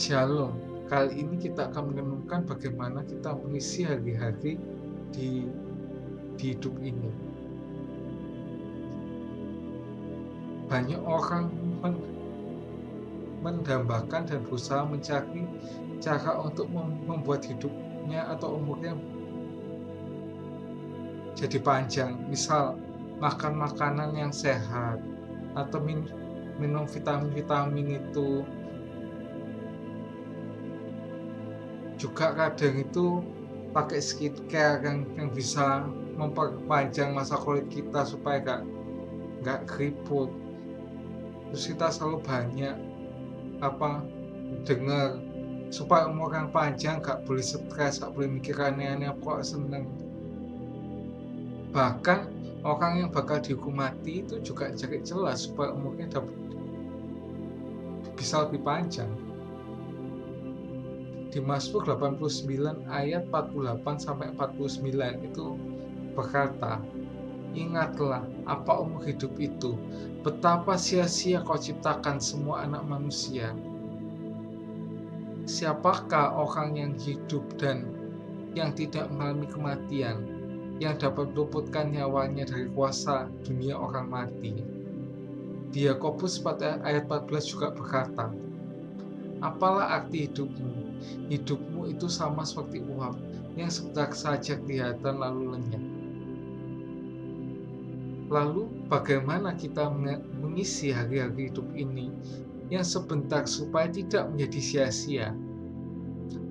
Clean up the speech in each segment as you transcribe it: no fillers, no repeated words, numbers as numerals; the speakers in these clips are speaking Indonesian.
Shalom. Kali ini kita akan merenungkan bagaimana kita mengisi hari-hari di, di hidup ini. Banyak orang mendambakan dan berusaha mencari cara untuk membuat hidupnya atau umurnya jadi panjang. Misal makan makanan yang sehat atau minum vitamin-vitamin itu. Juga kadang itu pakai skincare yang bisa memperpanjang masa kulit kita supaya nggak keriput. Terus kita selalu banyak dengar supaya umur yang panjang, nggak boleh stres, nggak boleh mikir aneh-aneh, kok seneng. Bahkan orang yang bakal dihukum mati itu juga cari celah supaya umurnya bisa lebih panjang. Di Mazmur 89 ayat 48 sampai 49 itu berkata, "Ingatlah apa umur hidup itu, betapa sia-sia kau ciptakan semua anak manusia. Siapakah orang yang hidup dan yang tidak mengalami kematian, yang dapat meluputkan nyawanya dari kuasa dunia orang mati?" Di Yakobus ayat 14 juga berkata, "Apalah arti hidupmu? Hidupmu itu sama seperti uap yang sebentar saja kelihatan lalu lenyap." Lalu bagaimana kita mengisi hari-hari hidup ini yang sebentar supaya tidak menjadi sia-sia?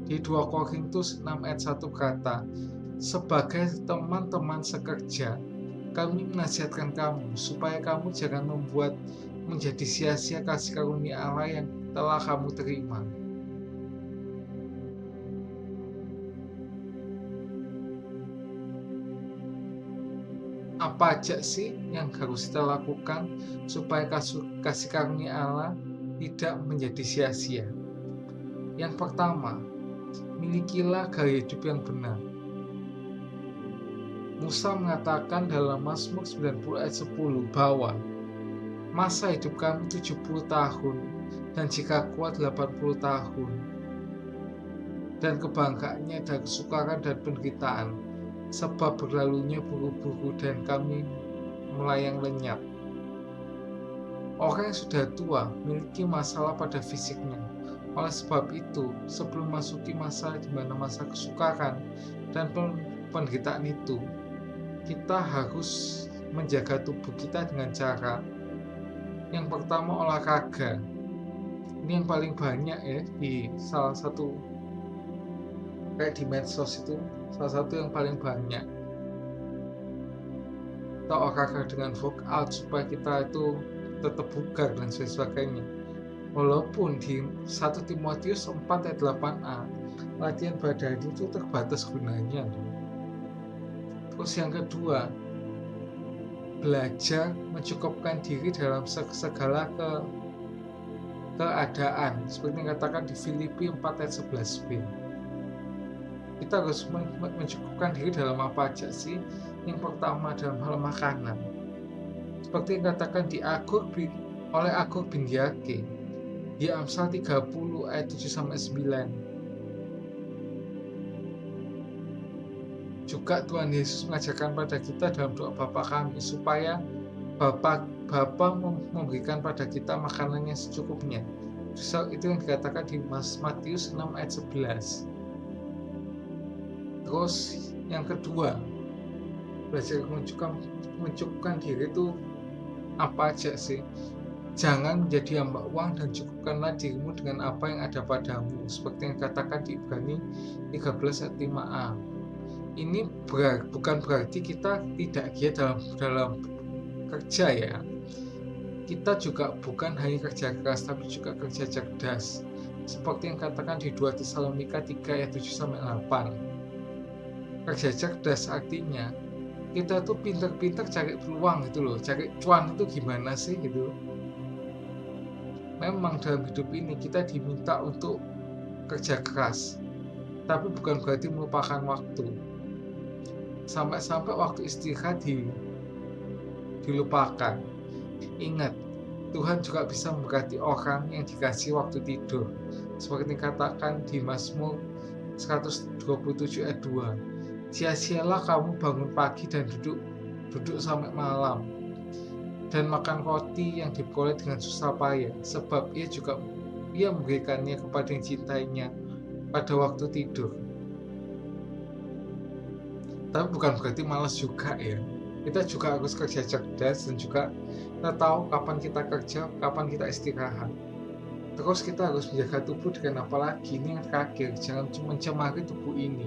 Di 2 Korintus 6 ayat 1 berkata, "Sebagai teman-teman sekerja, kami menasihatkan kamu supaya kamu jangan membuat menjadi sia-sia kasih karunia Allah yang telah kamu terima." Apa aja sih yang harus kita lakukan supaya kasih karunia Allah tidak menjadi sia-sia? Yang pertama, milikilah gaya hidup yang benar. Musa mengatakan dalam Mazmur 90 ayat 10 bahwa masa hidup kami 70 tahun dan jika kuat 80 tahun. Dan kebanggaannya adalah kesukaran dan penderitaan, sebab berlalunya buru-buru dan kami melayang lenyap. Orang yang sudah tua memiliki masalah pada fisiknya. Oleh sebab itu, sebelum masuki masa di mana masa kesukaran dan penderitaan itu, kita harus menjaga tubuh kita dengan cara yang pertama olahraga. Ini yang paling banyak ya di salah satu kayak di medsos itu salah satu yang paling banyak. Kita olahraga dengan workout supaya kita itu tetap bugar dan sebagainya. Walaupun di 1 Timotius 4 ayat 8a latihan badan itu terbatas gunanya. Terus yang kedua, belajar mencukupkan diri dalam segala keadaan, seperti yang dikatakan di Filipi 4 ayat 11b. Kita harus mencukupkan diri dalam apa aja sih? Yang pertama dalam hal makanan, seperti yang dikatakan oleh Agur bin Yake di Amsal 30 ayat 7-9. Juga Tuhan Yesus mengajarkan pada kita dalam doa Bapa kami supaya Bapa memberikan pada kita makanan yang secukupnya. Itu yang dikatakan di Matius 6 ayat 11. Terus yang kedua, belajar mencukupkan diri itu apa aja sih? Jangan menjadi hamba uang dan cukupkanlah dirimu dengan apa yang ada padamu, seperti yang dikatakan di Ibrani 13 ayat 5a. Ini bukan berarti kita tidak giat dalam kerja ya. Kita juga bukan hanya kerja keras tapi juga kerja cerdas, seperti yang dikatakan di 2 Tesalonika 3 ayat 7-8. Kerja cerdas artinya kita tuh pinter-pinter cari peluang gitu loh, cari cuan itu gimana sih gitu. Memang dalam hidup ini kita diminta untuk kerja keras, tapi bukan berarti melupakan waktu. Sampai-sampai waktu istirahat dilupakan. Ingat, Tuhan juga bisa memberkati orang yang dikasih waktu tidur. Seperti dikatakan di Mazmur 127 ayat 2. Sia-sialah kamu bangun pagi dan duduk sampai malam, dan makan roti yang diperoleh dengan susah payah, sebab ia memberikannya kepada yang cintainya pada waktu tidur. Tapi bukan berarti malas juga ya. Kita juga harus kerja cerdas dan juga kita tahu kapan kita kerja, kapan kita istirahat. Terus kita harus menjaga tubuh dengan apalagi ini yang terakhir, jangan cuma mencemari tubuh ini.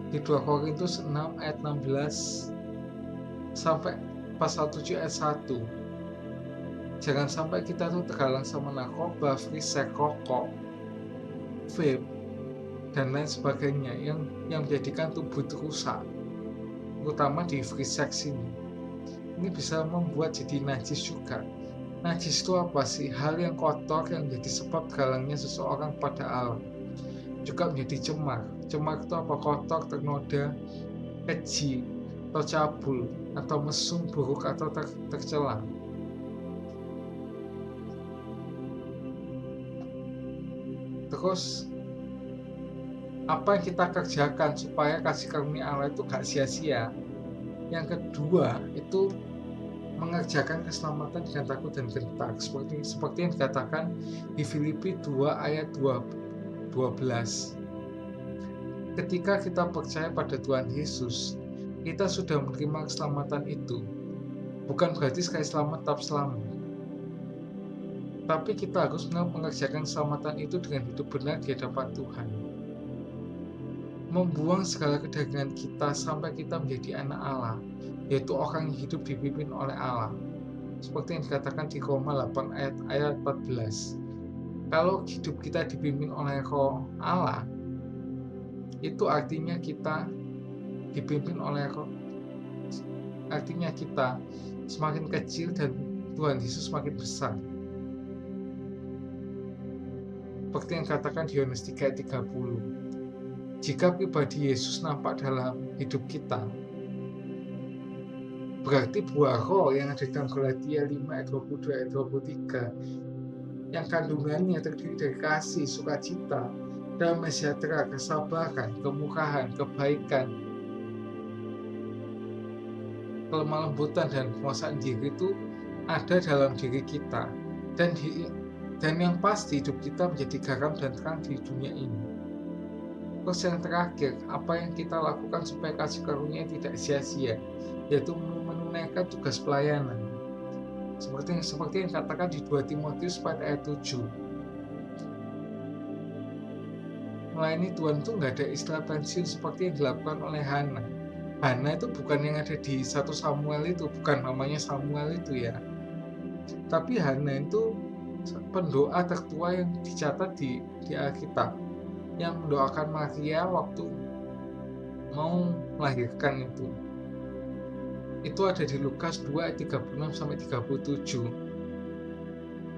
Di 2 Korintus 6 ayat 16 sampai pasal 7 ayat 1. Jangan sampai kita tuh terhalang sama narkoba, free sex, rokok, vape, dan lain sebagainya yang menjadikan tubuh itu rusak, terutama di free sex ini. Ini bisa membuat jadi najis juga. Najis itu apa sih? Hal yang kotor yang menjadi sebab terhalangnya seseorang pada Allah. Juga menjadi cemar. Cemar itu apa? Kotor, ternoda, keji, atau cabul, atau mesum, buruk, atau tercela. Terus apa yang kita kerjakan supaya kasih karunia Allah itu gak sia-sia? Yang kedua itu mengerjakan keselamatan dengan takut dan gentar, seperti yang dikatakan di Filipi 2 ayat 12. Ketika kita percaya pada Tuhan Yesus, kita sudah menerima keselamatan itu. Bukan berarti sekali selamat tetap selamat, tapi kita harus mengerjakan keselamatan itu dengan hidup benar di hadapan Tuhan, membuang segala kedagingan kita sampai kita menjadi anak Allah, yaitu orang yang hidup dipimpin oleh Allah. Seperti yang dikatakan di Roma 8 ayat 14. Kalau hidup kita dipimpin oleh Roh Allah, itu artinya kita dipimpin oleh Roh, artinya kita semakin kecil dan Tuhan Yesus semakin besar. Seperti yang dikatakan di Yohanes 3 ayat 30. Jika pribadi Yesus nampak dalam hidup kita, berarti buah roh yang ada dalam Galatia 5 ayat 22 ayat 23 yang kandungannya terdiri dari kasih, sukacita, damai sejahtera, kesabaran, kemurahan, kebaikan, kelemah lembutan, dan penguasaan diri itu ada dalam diri kita, dan yang pasti hidup kita menjadi garam dan terang di dunia ini. Terus yang terakhir, apa yang kita lakukan supaya kasih karunia tidak sia-sia, yaitu menunaikan tugas pelayanan. Seperti yang dikatakan di 2 Timotius 4 ayat 7. Melayani Tuhan itu nggak ada istilah pensiun seperti yang dilakukan oleh Hana. Hana itu bukan yang ada di 1 Samuel itu, bukan namanya Samuel itu ya. Tapi Hana itu pendoa tertua yang dicatat di Alkitab, yang mendoakan Maria waktu mau melahirkan itu. Itu ada di Lukas 2 ayat 36 sampai 37.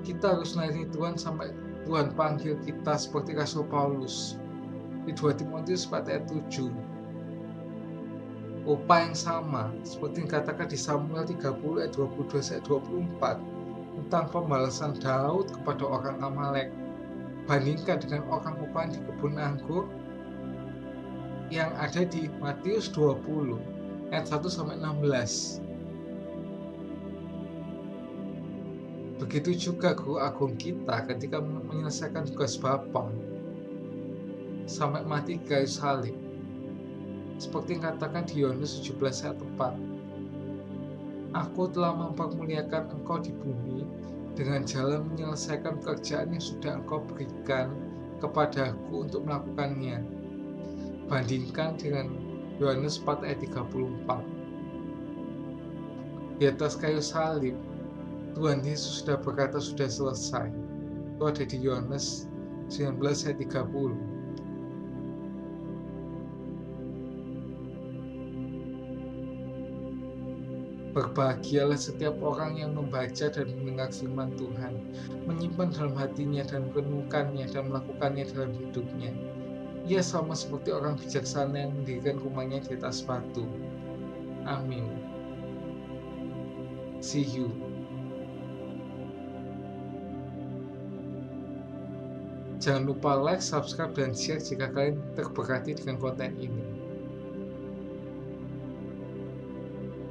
Kita harus melayani Tuhan sampai Tuhan panggil kita seperti Rasul Paulus di 2 Timotius 4 ayat 7. Upah yang sama seperti yang dikatakan di Samuel 30 ayat 22 sampai 24 tentang pembalasan Daud kepada orang Amalek, bandingkan dengan orang upah di kebun anggur yang ada di Matius 20 ayat 1 sampai 16. Begitu juga guru agung kita ketika menyelesaikan tugas Bapa sampai mati di kayu salib. Seperti yang katakan di Yohanes 17 ayat 4. Aku telah mempermuliakan engkau di bumi dengan jalan menyelesaikan pekerjaan yang sudah engkau berikan kepadaku untuk melakukannya. Bandingkan dengan Yohanes 4 ayat 34. Di atas kayu salib, Tuhan Yesus sudah berkata sudah selesai. Itu ada di Yohanes 19 ayat 30. Berbahagialah setiap orang yang membaca dan mendengar firman Tuhan, menyimpan dalam hatinya dan merenungkannya dan melakukannya dalam hidupnya. Ia sama seperti orang bijaksana yang mendirikan rumahnya di atas batu. Amin. See you. Jangan lupa like, subscribe, dan share jika kalian terberkati dengan konten ini.